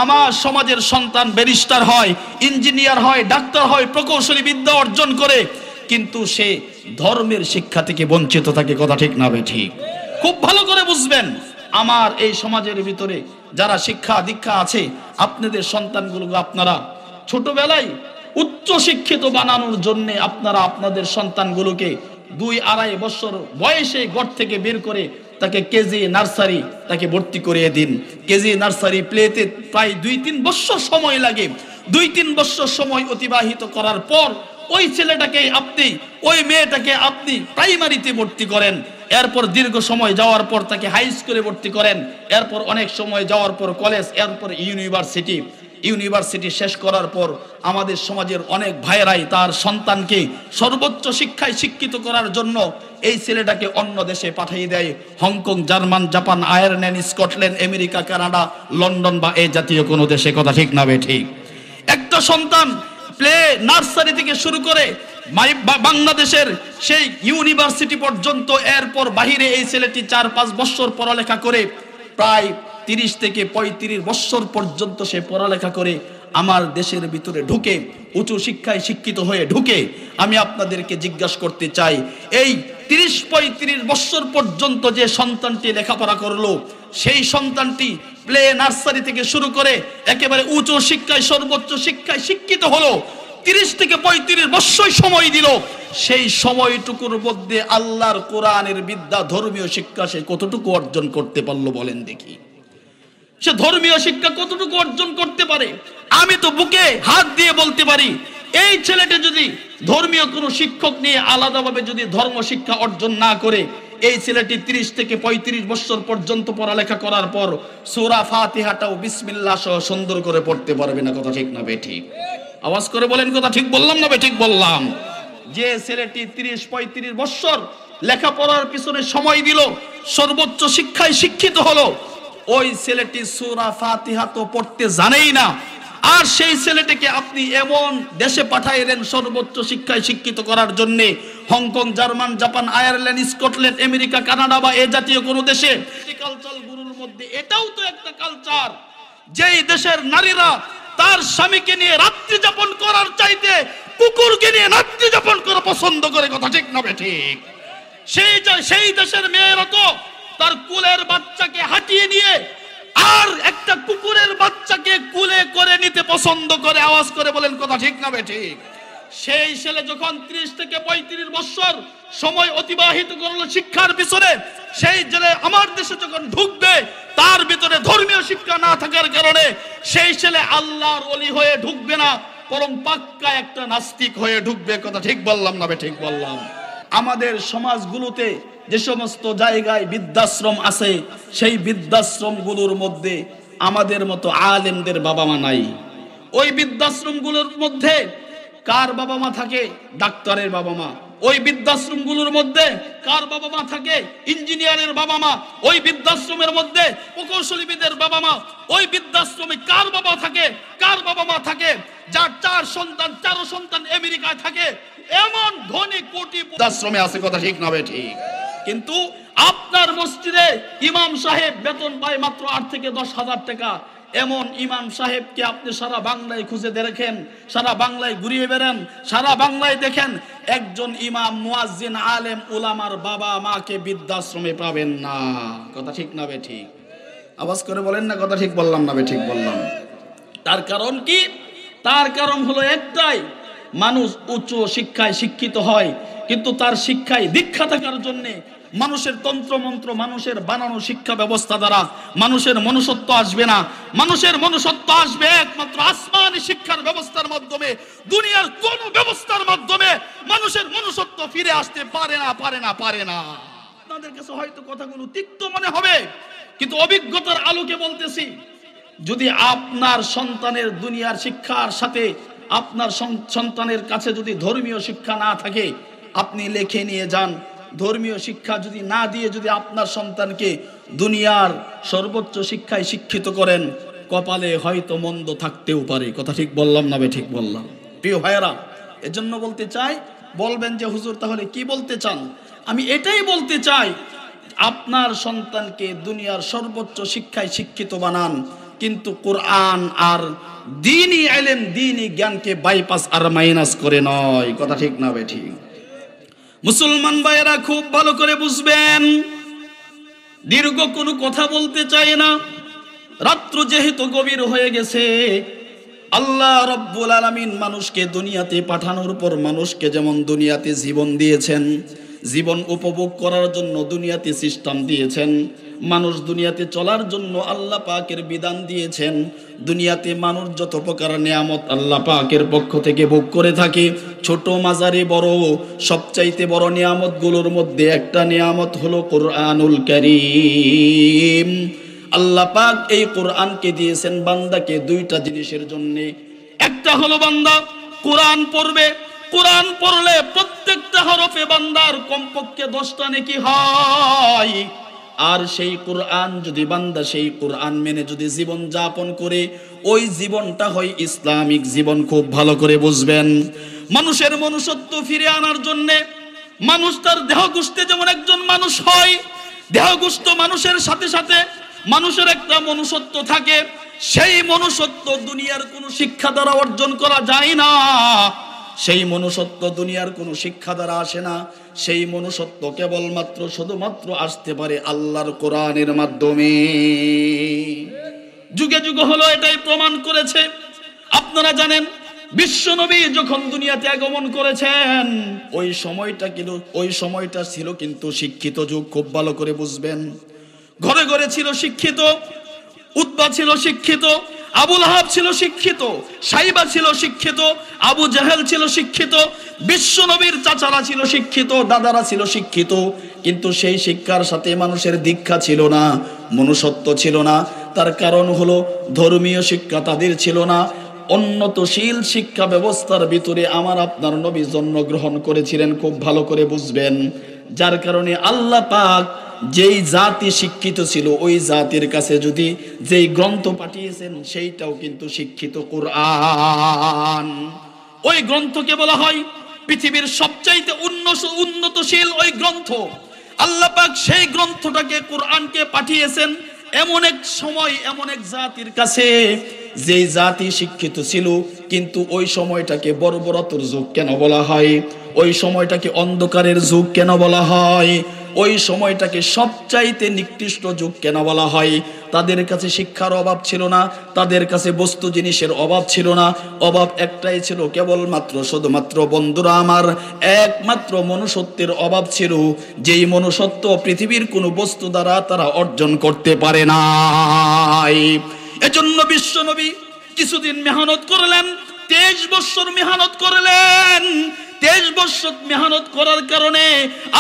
আমার সমাজের সন্তান ব্যারিস্টার হয়, ইঞ্জিনিয়ার হয়, ডাক্তার হয়, প্রকৌশলী বিদ্যা অর্জন করে, কিন্তু সে ধর্মের শিক্ষা থেকে বঞ্চিত থাকে। কথা ঠিক না ঠিক? খুব ভালো করে বুঝবেন, আমার এই সমাজের ভিতরে যারা শিক্ষা দীক্ষা আছে, আপনাদের সন্তানগুলোকে আপনারা ছোটবেলায় উচ্চ শিক্ষিত বানানোর জন্য আপনারা আপনাদের সন্তানগুলোকে 2-2.5 বছর বয়সে ঘর থেকে বের করে তাকে কেজি নার্সারি তাকে ভর্তি করিয়ে দিন। কেজি নার্সারি প্লেতে প্রায় 2-3 বছর সময় লাগে। 2-3 বছর সময় অতিবাহিত করার পর ওই ছেলেটাকে আপনি, ওই মেয়েটাকে আপনি প্রাইমারিতে ভর্তি করেন। এরপর দীর্ঘ সময় যাওয়ার পর তাকে হাই স্কুলে ভর্তি করেন। এরপর অনেক সময় যাওয়ার পর কলেজ, এরপর ইউনিভার্সিটি শেষ করার পর আমাদের সমাজের অনেক ভাইয়েরাই তার সন্তানকে সর্বোচ্চ শিক্ষায় শিক্ষিত করার জন্য এই ছেলেটাকে অন্য দেশে পাঠিয়ে দেয়। Hong Kong, German, Japan, Ireland, Scotland, America, Canada, London বা এই জাতীয় কোনো দেশে। কথা ঠিক না ঠিক? একটা সন্তান প্লে নার্সারি থেকে শুরু করে বাংলাদেশের সেই ইউনিভার্সিটি পর্যন্ত, এরপর বাহিরে এই ছেলেটি 4-5 বছর পড়ালেখা করে প্রায় 30 থেকে 35 বছর পর্যন্ত সে পড়ালেখা করে আমার দেশের ভিতরে ঢুকে, উঁচু শিক্ষায় শিক্ষিত হয়ে ঢুকে। আমি আপনাদেরকে জিজ্ঞাসা করতে চাই, এই 30-35 বছর পর্যন্ত যে সন্তানটি লেখাপড়া করলো, সেই সন্তানটি প্লে নার্সারি থেকে শুরু করে একেবারে উচ্চ শিক্ষায় সর্বোচ্চ শিক্ষায় শিক্ষিত হলো, 30 থেকে 35 বছর সময় দিল। সেই সময়টুকুর মধ্যে আল্লাহর কোরআনের বিদ্যা, ধর্মীয় শিক্ষা সে কতটুকু অর্জন করতে পারলো বলেন দেখি? সে ধর্মীয় শিক্ষা কতটুকু অর্জন করতে পারে? আমি তো বুকে হাত দিয়ে বলতে পারি, এই ছেলেটা যদি ধর্মীয় কোনো শিক্ষক নিয়ে আলাদাভাবে যদি ধর্ম শিক্ষা অর্জন না করে, এই ছেলেটি 30 থেকে 35 বছর পর্যন্ত পড়ালেখা করার পর সূরা ফাতিহাটাও বিসমিল্লাহ সহ সুন্দর করে পড়তে পারবে না। কথা ঠিক না ঠিক? আওয়াজ করে বলেন, কথা ঠিক বললাম না ঠিক বললাম? যে ছেলেটি 30-35 বছর লেখাপড়ার পিছনে সময় দিল, সর্বোচ্চ শিক্ষায় শিক্ষিত হলো, ওই ছেলেটি সূরা ফাতিহা তো পড়তে জানেই না। আর সেই ছেলেটিকে আপনি এমন দেশে পাঠাইলেন সর্বোচ্চ শিক্ষায় শিক্ষিত করার জন্য, Hong Kong, German, Japan, Ireland, Scotland, America, Canada বা এই জাতীয় কোনো দেশে। কালচার গুরুর মধ্যে এটাও তো একটা কালচার, যেই দেশের নারীরা তার স্বামীকে নিয়ে রাত্রি যাপন করার চাইতে কুকুরকে নিয়ে রাত্রি যাপন করা পছন্দ করে। কথা ঠিক না ঠিক? সেই দেশের মেয়েরা তো তার কুলের বাচ্চাকে হাঁটিয়ে নিয়ে আর একটা কুকুরের বাচ্চাকে কুলে করে নিতে পছন্দ করে। আওয়াজ করে বলেন, কথা ঠিক না ঠিক? সেই ছেলে যখন 30 থেকে 35 বছর সময় অতিবাহিত করলো শিক্ষার পিছনে, সেই ছেলে আমার দেশে যখন ঢুকবে, তার ভিতরে ধর্মীয় শিক্ষা না থাকার কারণে সেই ছেলে আল্লাহর ওলি হয়ে ঢুকবে না, বরং পাক্কা একটা নাস্তিক হয়ে ঢুকবে। কথা ঠিক বললাম না ঠিক বললাম? আমাদের সমাজগুলোতে যে সমস্ত জায়গায় বৃদ্ধাশ্রম আছে, সেই বৃদ্ধাশ্রমগুলোর মধ্যে আমাদের মতো আলেমদের বাবা মা নাই। ওই বৃদ্ধাশ্রমগুলোর মধ্যে কার বাবা মা থাকে? ডাক্তারের বাবা মা। ওই বৃদ্ধাশ্রমগুলোর মধ্যে কার বাবা মা থাকে? ইঞ্জিনিয়ারের বাবা মা। ওই বৃদ্ধাশ্রমের মধ্যে প্রকৌশলীবিদের বাবা মা। ওই বৃদ্ধাশ্রমে কার বাবা থাকে? কার বাবা মা থাকে? যার 4 সন্তান, 4 সন্তান আমেরিকায় থাকে, এমন ধনী কোটি বৃদ্ধাশ্রমে আছে। কথা ঠিক না ঠিক? কিন্তু আপনার মসজিদে ইমাম সাহেব বেতন পায় মাত্র 8 থেকে 10 হাজার টাকা। এমন ইমাম সাহেবকে আপনি সারা বাংলায় খুঁজে দেখেন, সারা বাংলায় ঘুরিয়ে বেড়ান, সারা বাংলায় দেখেন, একজন ইমাম, মুয়াজ্জিন, আলেম, উলামার বাবা মাকে বৃদ্ধাশ্রমে পাবেন না। কথা ঠিক না ঠিক? আওয়াজ করে বলেন না, কথা ঠিক বললাম না ঠিক বললাম? তার কারণ কি? তার কারণ হলো একটাই, মানুষ উচ্চ শিক্ষায় শিক্ষিত হয়, কিন্তু তার শিক্ষায় দীক্ষা থাকার জন্যে মানুষের তন্ত্রমন্ত্র, মানুষের বানানো শিক্ষা ব্যবস্থা দ্বারা মানুষের মনুষ্যত্ব আসবে না। মানুষের মনুষ্যত্ব আসবে একমাত্র আসমানি শিক্ষার ব্যবস্থার মাধ্যমে। দুনিয়ার কোন ব্যবস্থার মাধ্যমে মানুষের মনুষ্যত্ব ফিরে আসতে পারে না, পারে না, পারে না। আপনাদের কাছে হয়তো কথাগুলো তিক্ত মনে হবে, কিন্তু অভিজ্ঞতার আলোকে বলতেছি, যদি আপনার সন্তানের দুনিয়ার শিক্ষার সাথে আপনার সন্তানের কাছে যদি ধর্মীয় শিক্ষা না থাকে, আপনি লিখে নিয়ে যান। ধর্মীয় শিক্ষা যদি না দিয়ে যদি আপনার সন্তানকে দুনিয়ার সর্বোচ্চ শিক্ষায় শিক্ষিত করেন, কপালে হয়তো মন্দ থাকতেও পারে। কথা ঠিক বললাম না ঠিক বললাম? প্রিয় ভাইয়েরা, এজন্য বলতে চাই, বলবেন যে হুজুর তাহলে কি বলতে চান? আমি এটাই বলতে চাই, আপনার সন্তানকে দুনিয়ার সর্বোচ্চ শিক্ষায় শিক্ষিত বানান। কিন্তু কোরআন আর দ্বীনি ইলম, দ্বীনি জ্ঞানকে বাইপাস আর মাইনাস করে নয়। কথা ঠিক না বেঠিক? মুসলমান ভাইয়েরা খুব ভালো করে বুঝবেন, দীর্ঘ কোনো কথা বলতে চাই না, রাত্র যেহেতু গভীর হয়ে গেছে। আল্লাহ রাব্বুল আলামিন মানুষকে দুনিয়াতে পাঠানোর পর মানুষকে যেমন দুনিয়াতে জীবন দিয়েছেন, জীবন উপভোগ করার জন্য দুনিয়াতে সিস্টেম দিয়েছেন, মানুষ দুনিয়াতে চলার জন্য আল্লাহ পাকের বিধান দিয়েছেন। দুনিয়াতে মানুষ যত প্রকার নিয়ামত আল্লাহ পাকের পক্ষ থেকে ভোগ করে থাকে, ছোট মাঝারি বড়, সবচাইতে বড় নিয়ামতগুলোর মধ্যে একটা নিয়ামত হলো কোরআনুল কারীম। আল্লাহ পাক এই কোরআনকে দিয়েছেন বান্দাকে দুইটা জিনিসের জন্য। একটা হলো বান্দা কোরআন পড়বে, কোরআন পড়লে প্রত্যেকটা হরফে বান্দার কমপক্ষে 10টা নেকি হয়। আর সেই কোরআন যদি বান্দা সেই কোরআন মেনে যদি জীবন যাপন করে, ওই জীবনটা হয় ইসলামিক জীবন। খুব ভালো করে বুঝবেন, মানুষের মনুষ্যত্ব ফিরে আনার জন্য মানুষ তার দেহগোষ্ঠে যেমন একজন মানুষ হয়, দেহগোষ্ঠ মানুষের সাথে সাথে মানুষের একটা মনুষ্যত্ব থাকে। সেই মনুষ্যত্ব দুনিয়ার কোনো শিক্ষা দ্বারা অর্জন করা যায় না, সেই মনুষ্যত্ব দুনিয়ার কোনো শিক্ষা দ্বারা আসে না। সেই মনুষ্যত্ব কেবলমাত্র শুধুমাত্র আসতে পারে আল্লাহর কোরআনের মাধ্যমে। যুগে যুগে হলো এটাই প্রমাণ করেছে। আপনারা জানেন বিশ্বনবী যখন দুনিয়াতে আগমন করেছেন, ওই সময়টা ছিল কিন্তু শিক্ষিত যুগ। খুব ভালো করে বুঝবেন, ঘরে ঘরে ছিল শিক্ষিত। উতবা ছিল শিক্ষিত, আবু লাহাব ছিল শিক্ষিত, সাইবা ছিল শিক্ষিত, আবু জাহেল ছিল শিক্ষিত, বিশ্বনবীর চাচারা ছিল শিক্ষিত, দাদারা ছিল শিক্ষিত। কিন্তু সেই শিক্ষার সাথে মানুষের দীক্ষা ছিল না, মনুষ্যত্ব ছিল না। তার কারণ হলো ধর্মীয় শিক্ষা তাদের ছিল না। উন্নতশীল শিক্ষা ব্যবস্থার ভিতরে আমার আপনার নবী জন্মগ্রহণ করেছিলেন। খুব ভালো করে বুঝবেন, যার কারণে আল্লাহ পাক যেই জাতি শিক্ষিত ছিল, ওই জাতির কাছে যদি যেই গ্রন্থ পাঠিয়েছেন সেইটাও কিন্তু শিক্ষিত কোরআন। ওই গ্রন্থকে বলা হয় পৃথিবীর সবচাইতে উন্নতশীল ওই গ্রন্থ। আল্লাহ পাক সেই গ্রন্থটাকে, কোরআনকে পাঠিয়েছেন এমন এক সময়, এমন এক জাতির কাছে যেই জাতি শিক্ষিত ছিল, কিন্তু ওই সময়টাকে বর্বরতার যুগ কেন বলা হয়? ওই সময়টাকে অন্ধকারের যুগ কেন বলা হয়? ওই সময়টাকে সবচাইতে নিকৃষ্ট যুগ কেন বলা হয়? তাদের কাছে শিক্ষার অভাব ছিল না, তাদের কাছে বস্তু জিনিসের অভাব ছিল না, অভাব একটাই ছিল, কেবলমাত্র শুধুমাত্র বন্ধুরা আমার একমাত্র মনুষ্যত্বের অভাব ছিল, যেই মনুষ্যত্ব পৃথিবীর কোনো বস্তু দ্বারা তারা অর্জন করতে পারে নাই। এজন্য বিশ্বনবী কিছুদিন মেহনত করলেন, 23 বছর মেহনত করলেন। 23 বছর মেহনত করার কারণে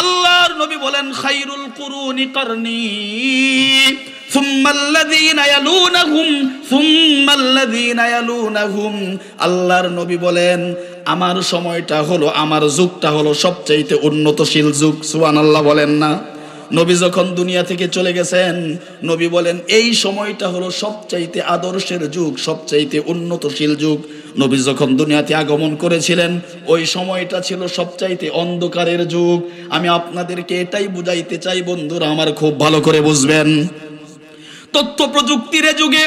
আল্লাহর নবী বলেন খায়রুল কুরুনি করনি সুম্মাল্লাযীনা ইয়ালুনাহুম সুম্মাল্লাযীনা ইয়ালুনাহুম। আল্লাহর নবী বলেন আমার সময়টা হলো, আমার যুগটা হলো সবচাইতে উন্নতশীল যুগ। সুবহানাল্লাহ বলেন না? নবী যখন দুনিয়া থেকে চলে গেছেন, নবী বলেন এই সময়টা হলো সবচাইতে আদর্শের যুগ, সবচাইতে উন্নতশীল যুগ। নবী যখন দুনিয়াতে আগমন করেছিলেন, ওই সময়টা ছিল সবচাইতে অন্ধকারের যুগ। আমি আপনাদেরকে এটাই বুঝাইতে চাই বন্ধুরা আমার, খুব ভালো করে বুঝবেন। তথ্য প্রযুক্তির যুগে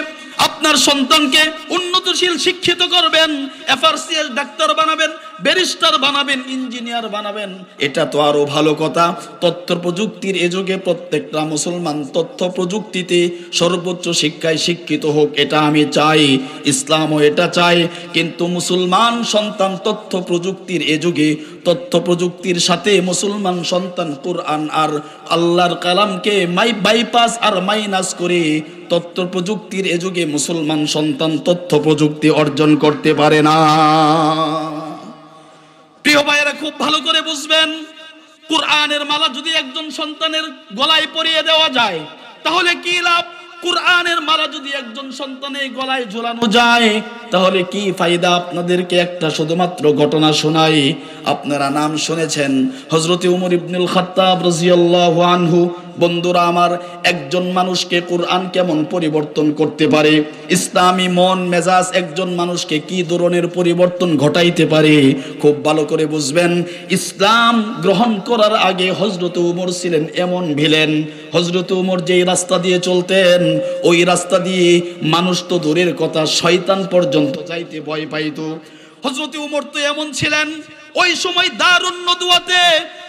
আপনার সন্তানকে উন্নতশীল শিক্ষিত করবেন, এফআরসিএস ডাক্তার বানাবেন, ব্যারিস্টার বানাবেন, ইঞ্জিনিয়ার বানাবেন, এটা তো আরো ভালো কথা। তথ্য প্রযুক্তির এ যুগে প্রত্যেকটা মুসলমান তথ্য প্রযুক্তিতে সর্বোচ্চ শিক্ষায় শিক্ষিত হোক, এটা আমি চাই, ইসলামও এটা চায়। কিন্তু মুসলমান সন্তান তথ্য প্রযুক্তির এ যুগে তথ্য প্রযুক্তির সাথে মুসলমান সন্তান কোরআন আর আল্লাহর কালামকে বাইপাস আর মাইনাস করে তথ্য প্রযুক্তির এ যুগে মুসলমান সন্তান তথ্য প্রযুক্তি অর্জন করতে পারে না। প্রিয় ভাইয়েরা খুব ভালো করে বুঝবেন, কোরআনের মালা যদি একজন সন্তানের গলায় পরিয়ে দেওয়া যায় তাহলে কি লাভ? কোরআনের মালা যদি একজন সন্তানের গলায় ঝোলানো যায় তাহলে কি ফায়দা? আপনাদেরকে একটা শুধুমাত্র ঘটনা শোনাই। আপনারা নাম শুনেছেন হযরত ওমর ইবনুল খাত্তাব রাদিয়াল্লাহু আনহু বন্ধুরা আমার, একজন মানুষকে কোরআন কেমন পরিবর্তন করতে পারে, ইসলামী মন মেজাজ একজন মানুষকে কি ধরনের পরিবর্তন ঘটাইতে পারে, খুব ভালো করে বুঝবেন। ইসলাম গ্রহণ করার আগে হযরত ওমর ছিলেন এমন ভিলেন, হযরত ওমর যেই রাস্তা দিয়ে চলতেন ওই রাস্তা দিয়ে মানুষ তো দূরের কথা, শয়তান পর্যন্ত যাইতে ভয় পাইতো। হযরত ওমর তো এমন ছিলেন, ওই সময় দারুন নদওয়াতে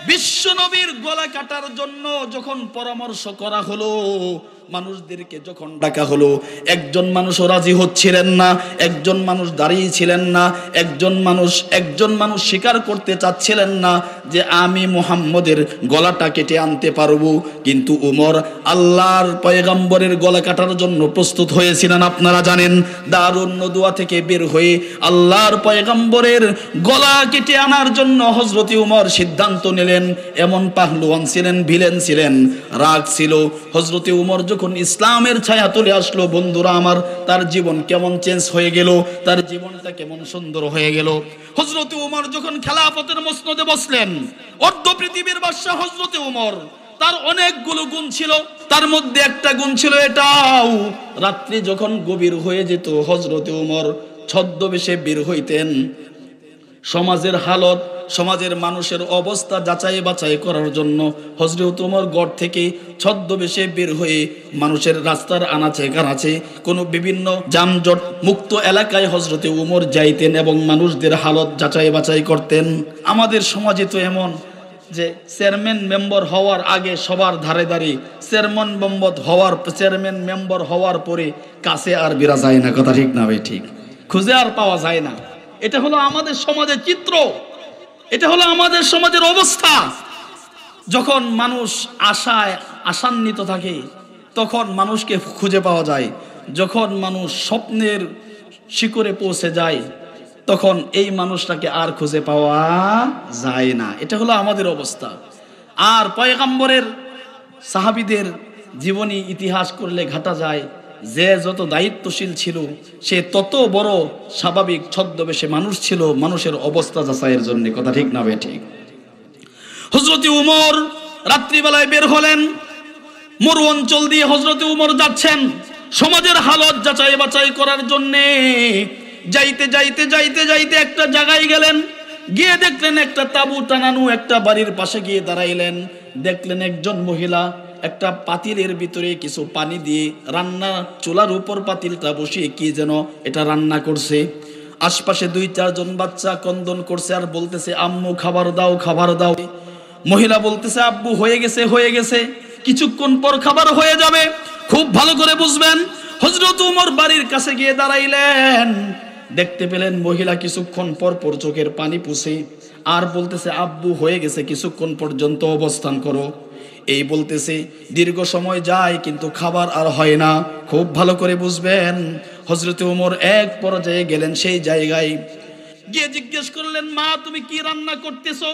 বিশ্ব নবীর গলা কাটার জন্য যখন পরামর্শ করা হলো, মানুষদেরকে যখন ডাকা হলো, একজন মানুষও রাজি হচ্ছিলেন না, একজন মানুষ দাঁড়িয়ে ছিলেন না, একজন মানুষ স্বীকার করতে চাচ্ছিলেন না যে আমি মুহাম্মদের গলাটা কেটে আনতে পারবো। কিন্তু ওমর আল্লাহর পয়গম্বরের গলা কাটার জন্য প্রস্তুত হয়েছিলেন। আপনারা জানেন, দারুন নদওয়া থেকে বের হয়ে আল্লাহর পয়গম্বরের গলা কেটে আনার জন্য হযরত ওমর সিদ্ধান্ত নিলেন। এমন পাহলুয়ান ছিলেন, ভিলেন ছিলেন, রাগ ছিল। হযরত ওমর যখন ইসলামের ছায়া তুলে আসলো, বন্ধুরা আমার, তার জীবন কেমন চেঞ্জ হয়ে গেল, তার জীবনটা কেমন সুন্দর হয়ে গেল। হযরত ওমর যখন খেলাফতের মসনদে বসলেন, অর্ধ পৃথিবীর বাদশা হযরত ওমর, তার অনেকগুলো গুণ ছিল, তার মধ্যে একটা গুণ ছিল এটাও, রাত্রি যখন গভীর হয়ে যেত হযরত ওমর ছদ্মবেশে বের হইতেন। সমাজের হালত, সমাজের মানুষের অবস্থা যাচাই বাছাই করার জন্য হযরত ওমর ঘর থেকে ছদ্মবেশে বের হয়ে মানুষের রাস্তার আনাচে কানাচে কোনো বিভিন্ন যানজট মুক্ত এলাকায় হযরত ওমর যাইতেন এবং মানুষদের হালত যাচাই বাছাই করতেন। আমাদের সমাজে তো এমন যে চেয়ারম্যান মেম্বার হওয়ার আগে সবার ধারে ধারে, চেয়ারম্যান মেম্বার হওয়ার পরে কাছে আর বেরা যায় না, কথা ঠিক না ভাই? ঠিক, খুঁজে আর পাওয়া যায় না। এটা হলো আমাদের সমাজের চিত্র, এটা হলো আমাদের সমাজের অবস্থা। যখন মানুষ আশান্বিত থাকে তখন মানুষকে খুঁজে পাওয়া যায়, যখন মানুষ স্বপ্নের শিখরে পৌঁছে যায় তখন এই মানুষটাকে আর খুঁজে পাওয়া যায় না। এটা হলো আমাদের অবস্থা। আর পয়গম্বরের সাহাবীদের জীবনী ইতিহাস করলে ঘাটা যায়, যে যত দায়িত্বশীল ছিল সে তত বড় স্বাভাবিক ছদ্মবেশে মানুষ ছিল, মানুষের অবস্থা যাচাইয়ের জন্য, কথা ঠিক না বে ঠিক? হযরত ওমর রাত্রিবেলায় বের হলেন, মরু অঞ্চল দিয়ে হযরত ওমর যাচ্ছেন সমাজের হালত যাচাই বাছাই করার জন্য। যাইতে যাইতে যাইতে যাইতে একটা জায়গায় গেলেন, গিয়ে দেখলেন একটা তাঁবু টানানো একটা বাড়ির পাশে গিয়ে দাঁড়াইলেন। দেখলেন একজন মহিলা একটা পাতিলের ভিতরে কিছু পানি দিয়ে রান্না, চুলার উপর পাতিলটা বসিয়ে কি যেন এটা রান্না করছে। আশপাশে 2-4 জন বাচ্চা ক্রন্দন করছে আর বলতেছে, আম্মু খাবার দাও, খাবার দাও। মহিলা বলতেছে, আব্বু হয়ে গেছে, হয়ে গেছে, কিছুক্ষণ পর খাবার হয়ে যাবে। খুব ভালো করে বুঝবেন, হযরত ওমর বাড়ির কাছে গিয়ে দাঁড়াইলেন, দেখতে পেলেন মহিলা কিছুক্ষণ পর পর চোখের পানি পুছে আর বলতেছে, আব্বু হয়ে গেছে, কিছুক্ষণ পর্যন্ত অবস্থান করো। এই বলতেছে, দীর্ঘ সময় যায় কিন্তু খাবার আর হয় না। খুব ভালো করে বুঝবেন, হযরত ওমর এক পর্যায়ে গেলেন সেই জায়গায়, গিয়ে জিজ্ঞেস করলেন, মা তুমি কি রান্না করতেছো?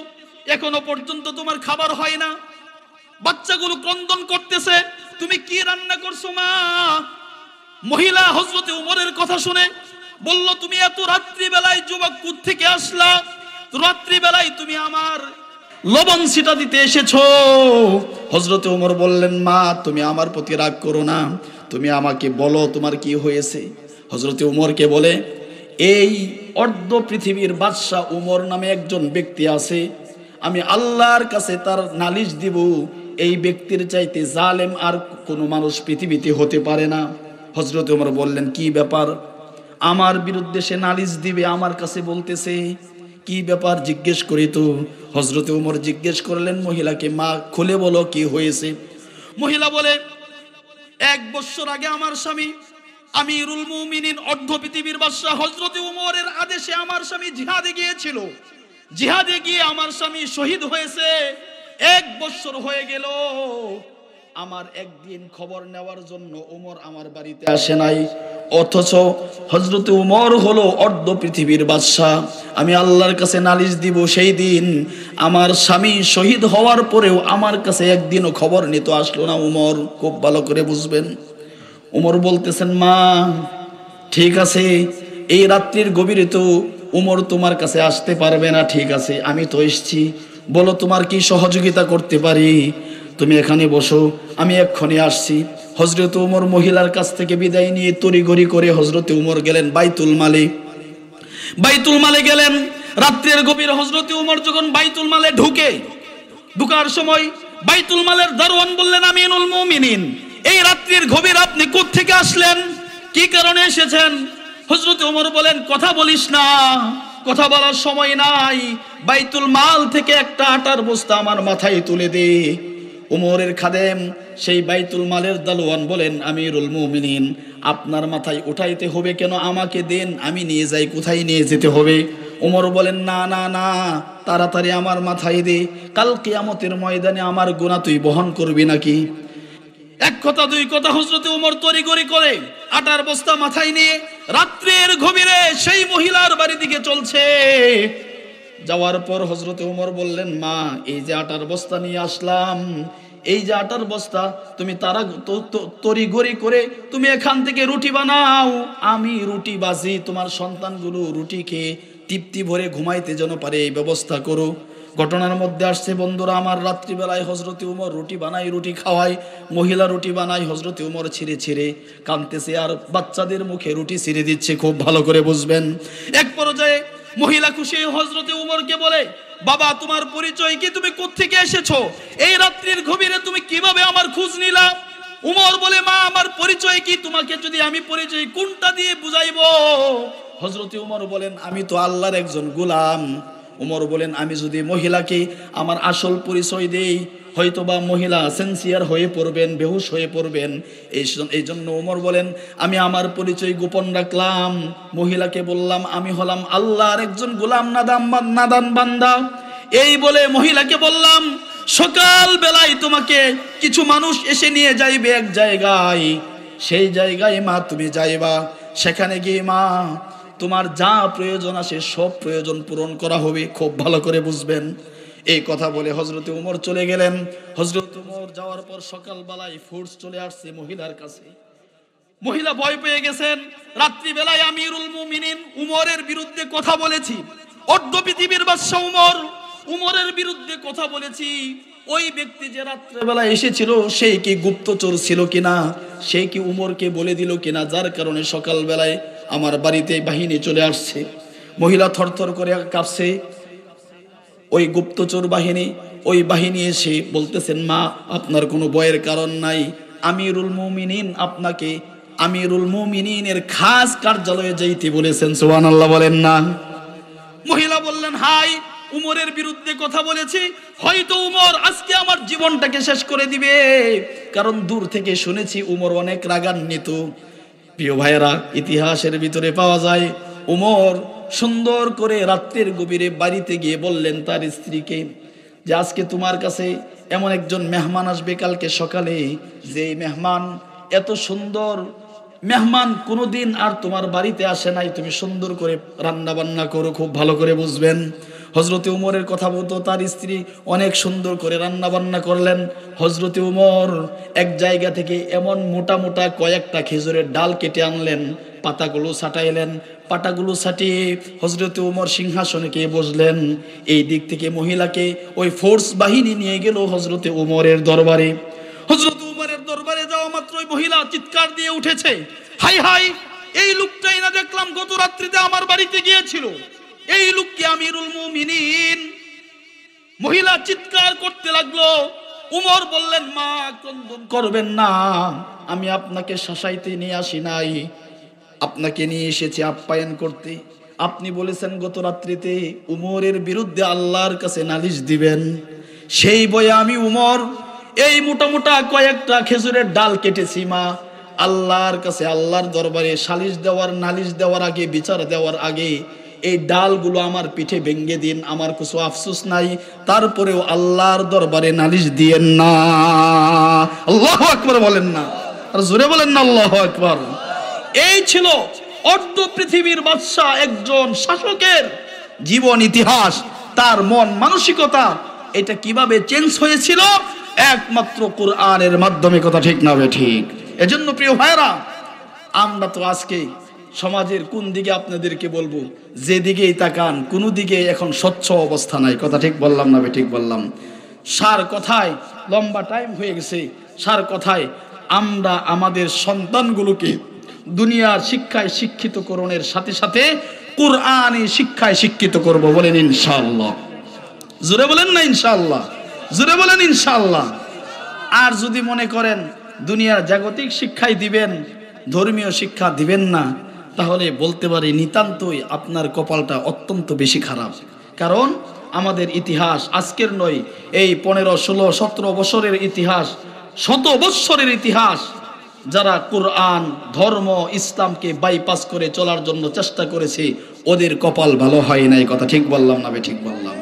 এখনো পর্যন্ত তোমার খাবার হয় না, বাচ্চাগুলো ক্রন্দন করতেছে, তুমি কি রান্না করছো মা? মহিলা হযরত ওমরের কথা শুনে বলল, তুমি এত রাত্রি বেলায় যুবক কোত্থেকে আসলা? রাত্রি বেলায় তুমি আমার লবণ ছিটা দিতে এসেছো? হযরত ওমর বললেন, মা তুমি আমার প্রতি রাগ করো না, তুমি আমাকে বলো তোমার কি হয়েছে। হযরত ওমরকে বলে, এই অর্ধ পৃথিবীর বাদশা ওমর নামে একজন ব্যক্তি আছে, আমি আল্লাহর কাছে তার নালিশ দিব, এই ব্যক্তির চাইতে জালেম আর কোনো মানুষ পৃথিবীতে হতে পারে না। হযরত ওমর বললেন, কি ব্যাপার? আমার বিরুদ্ধে সে নালিশ দিবে, আমার কাছে বলতেছে, কি ব্যাপার জিজ্ঞেস করি তো। হযরত ওমর জিজ্ঞেস করলেন মহিলাকে, মা খুলে বলো কি হয়েছে। মহিলা বলে, 1 বছর আগে আমার স্বামী আমিরুল মুমিনিন অর্ধ পৃথিবীর বাদশা হযরত ওমরের আদেশে আমার স্বামী জিহাদে গিয়েছিল, জিহাদে গিয়ে আমার স্বামী শহীদ হয়েছে। 1 বছর হয়ে গেল, আমার একদিন খবর নেওয়ার জন্য ওমর আমার বাড়িতে আসে নাই। অথচ হযরত ওমর হলো অর্ধ পৃথিবীর বাদশা, আমি আল্লাহর কাছে নালিশ দিব সেই দিন আমার স্বামী শহীদ হওয়ার পরেও আমার কাছে একদিনও খবর নিতে আসলো না ওমর। খুব ভালো করে বুঝবেন। ওমর বলতেছেন, মা ঠিক আছে, এই রাত্রির গভীরে তো ওমর তোমার কাছে আসতে পারবে না, ঠিক আছে আমি তো এসেছি, বলো তোমার কি সহযোগিতা করতে পারি। তুমি এখানে বসো, আমি এক্ষুনি আসছি। হযরত ওমর মহিলার কাছ থেকে বিদায় নিয়ে তড়িঘড়ি করে হযরত ওমর গেলেন বাইতুল মালে। বাইতুল মালে গেলেন রাত্রের গভীর। হযরত ওমর যখন বাইতুল মালে ঢুকার সময় বাইতুল মালের দারোয়ান বললেন, আমিনুল মুমিনিন, এই রাত্রির গভীর আপনি কোত্থেকে আসলেন, কি কারণে এসেছেন? হযরত ওমর বলেন, কথা বলিস না, কথা বলার সময় নাই, বাইতুল মাল থেকে একটা আটার বস্তা আমার মাথায় তুলে দে। ওমরের খাদেম সেই বাইতুল মালের দারোয়ান বলেন, আমিরুল মুমিনিন, আপনার মাথায় উঠাইতে হবে কেন? আমাকে দেন, আমি নিয়ে যাই। কোথায় নিয়ে যেতে হবে? ওমর বলেন, না না না, তাড়াতাড়ি আমার মাথায় দে, কাল কিয়ামতের ময়দানে আমার গুনাহ তুই বহন করবি নাকি? এক কথা দুই কথা, হযরত ওমর তড়িঘড়ি করে আটার বস্তা মাথায় নিয়ে রাত্রের গভীরে সেই মহিলার বাড়ি দিকে চলছে। যাওয়ার পর হযরত ওমর বললেন, মা, এই যে আটার বস্তা নিয়ে আসলাম, এই যে আটার বস্তা, তুমি তড়িঘড়ি করে তুমি এখান থেকে রুটি বানাও, আমি রুটি বাজি, তোমার সন্তানগুলো রুটি খেয়ে তৃপ্তি ভরে ঘুমাইতে যেন পারে এই ব্যবস্থা করো। ঘটনার মধ্যে আসছে বন্ধুরা আমার, রাত্রিবেলায় হযরত ওমর রুটি বানায়, রুটি খাওয়ায়, মহিলা রুটি বানায়, হযরত ওমর ছিঁড়ে ছিঁড়ে কাঁদতেছে আর বাচ্চাদের মুখে রুটি ছিঁড়ে দিচ্ছে। খুব ভালো করে বুঝবেন। এক পর্যায়ে মহিলা খুশি হযরত ওমরকে বলে, বাবা, তোমার পরিচয় কি? তুমি কোত্থেকে এসেছো? এই রাত্রির গভীরে তুমি কিভাবে আমার খোঁজ নিলা? ওমর বলে, মা, আমার পরিচয় কি? তোমাকে যদি আমি পরিচয় কোনটা দিয়ে বুঝাইবো? হযরত ওমর বলেন, আমি তো আল্লাহর একজন গোলাম। ওমর বলেন, আমি যদি মহিলাকে আমার আসল পরিচয় দেই, হয়তোবা মহিলা সেন্সিয়ার হয়ে পড়বেন, বেহুশ হয়ে পড়বেন। এই জন্য ওমর বলেন, আমি আমার পরিচয় গোপন রাখলাম। মহিলাকে বললাম, আমি হলাম আল্লাহর একজন গোলাম, নাদান বান্দা। এই বলে মহিলাকে বললাম, সকাল বেলায় তোমাকে কিছু মানুষ এসে নিয়ে যাইবে এক জায়গায়, সেই জায়গায় মা তুমি যাইবা, সেখানে গিয়ে মা তোমার যা প্রয়োজন আছে সব প্রয়োজন পূরণ করা হবে। খুব ভালো করে বুঝবেন। এই কথা বলে হযরত ওমর চলে গেলেন। হযরত ওমর যাওয়ার পর সকালবেলায় ফোর্স চলে আসছে মহিলার কাছে। মহিলা ভয় পেয়ে গেছেন। রাত্রিবেলায় আমিরুল মুমিনিন উমরের বিরুদ্ধে কথা বলেছি, অর্ধ পৃথিবীর বাদশা উমরের বিরুদ্ধে কথা বলেছি। ওই ব্যক্তি যে রাত্রেবেলা এসেছিল সেই কি গুপ্তচর ছিল কিনা, সেই কি উমরকে বলে দিল কিনা, যার কারণে সকালবেলায় আমার বাড়িতে বাহিনী চলে আসছে। মহিলা থরথর করে কাঁপছে। ওই গুপ্তচর বাহিনী, ওই বাহিনী এসে বলতেছেন, মা, আপনার কোনো ভয়ের কারণ নাই, আমিরুল মুমিনিন আপনাকে আমিরুল মুমিনিনের খাস কার্যালয়ে যাইতে বলেছেন। সুবহানাল্লাহ বলেন না। মহিলা বললেন, হাই, উমরের বিরুদ্ধে কথা বলেছি, হয়তো উমর আজকে আমার জীবনটাকে শেষ করে দিবে, কারণ দূর থেকে শুনেছি উমর অনেক রাগান্বিত। প্রিয় ভাইয়েরা, ইতিহাসের ভিতরে পাওয়া যায় উমর সুন্দর করে রাত্রের গভীরে বাড়িতে গিয়ে বললেন তার স্ত্রীকে যে, আজকে তোমার কাছে এমন একজন মেহমান আসবে কালকে সকালে, যে মেহমান এত সুন্দর মেহমান কোনোদিন আর তোমার বাড়িতে আসে নাই, তুমি সুন্দর করে রান্না বান্না করো। খুব ভালো করে বুঝবেন। হযরতে উমরের কথা বলতো, তার স্ত্রী অনেক সুন্দর করে রান্না বান্না করলেন। হযরতে উমর এক জায়গা থেকে এমন মোটা মোটা কয়েকটা খেজুরের ডাল কেটে আনলেন, পাতাগুলো ছাটাইলেন, পাতাগুলো ছাটিয়ে হযরতে উমর সিংহাসনে গিয়ে বসলেন। এই দিক থেকে মহিলাকে ওই ফোর্স বাহিনী নিয়ে গেল হযরতে উমরের দরবারে। হযরত উমরের দরবারে যাওয়া মাত্রই মহিলা চিৎকার দিয়ে উঠেছে, হাই হাই, এই লোকটাই না দেখলাম গত রাত্রিতে আমার বাড়িতে গিয়েছিল, এই লোক কি আমিরুল মুমিনিন? মহিলা চিৎকার করতে লাগলো। উমর বললেন, মা, ক্রন্দন করবেন না, আমি আপনাকে শাসাইতে নিয়ে আসি নাই, আপনাকে নিয়ে এসেছি আপ্যায়ন করতে। আপনি বলেছেন গত রাত্রিতে উমরের বিরুদ্ধে আল্লাহর কাছে নালিশ দিবেন, সেই বয়ে আমি উমর এই মোটা মোটা কয়েকটা খেজুরের ডাল কেটেছি মা, আল্লাহর কাছে, আল্লাহর দরবারে সালিশ দেওয়ার, নালিশ দেওয়ার আগে, বিচার দেওয়ার আগে এই ডালগুলো আমার পিঠে ভেঙ্গে দিন, আমার কিছু আফসোস নাই, তারপরেও আল্লাহর দরবারে নালিশ দিয়েন না। আল্লাহু আকবার বলেন না, আর জোরে বলেন না আল্লাহু আকবার। এই ছিল অর্ধ পৃথিবীর বাদশা, একজন শাসকের জীবন ইতিহাস, তার মন মানসিকতা এটা কিভাবে চেঞ্জ হয়েছিল, একমাত্র কোরআনের মাধ্যমে। কথা ঠিক না ঠিক? এজন্য প্রিয় ভাইরা, আমরা তো আজকে সমাজের কোন দিকে আপনাদেরকে বলবো, যেদিকেই তাকান কোনো দিকে এখন স্বচ্ছ অবস্থা নাই। কথা ঠিক বললাম না ঠিক বললাম? সার কথায় লম্বা টাইম হয়ে গেছে। সার কথায় আমরা আমাদের সন্তানগুলোকে দুনিয়ার শিক্ষায় শিক্ষিত করণের সাথে সাথে কুরআনি শিক্ষায় শিক্ষিত করব, বলেন ইনশাআল্লাহ। জোরে বলেন না ইনশাআল্লাহ, জোরে বলেন ইনশাআল্লাহ। আর যদি মনে করেন দুনিয়ার জাগতিক শিক্ষাই দিবেন, ধর্মীয় শিক্ষা দিবেন না, তাহলে বলতে পারি নিতান্তই আপনার কপালটা অত্যন্ত বেশি খারাপ। কারণ আমাদের ইতিহাস আজকের নয়, এই 15, 16, 17 বছরের ইতিহাস, শত বৎসরের ইতিহাস, যারা কোরআন, ধর্ম, ইসলামকে বাইপাস করে চলার জন্য চেষ্টা করেছে, ওদের কপাল ভালো হয় নাই। কথা ঠিক বললাম না? ঠিক বললাম।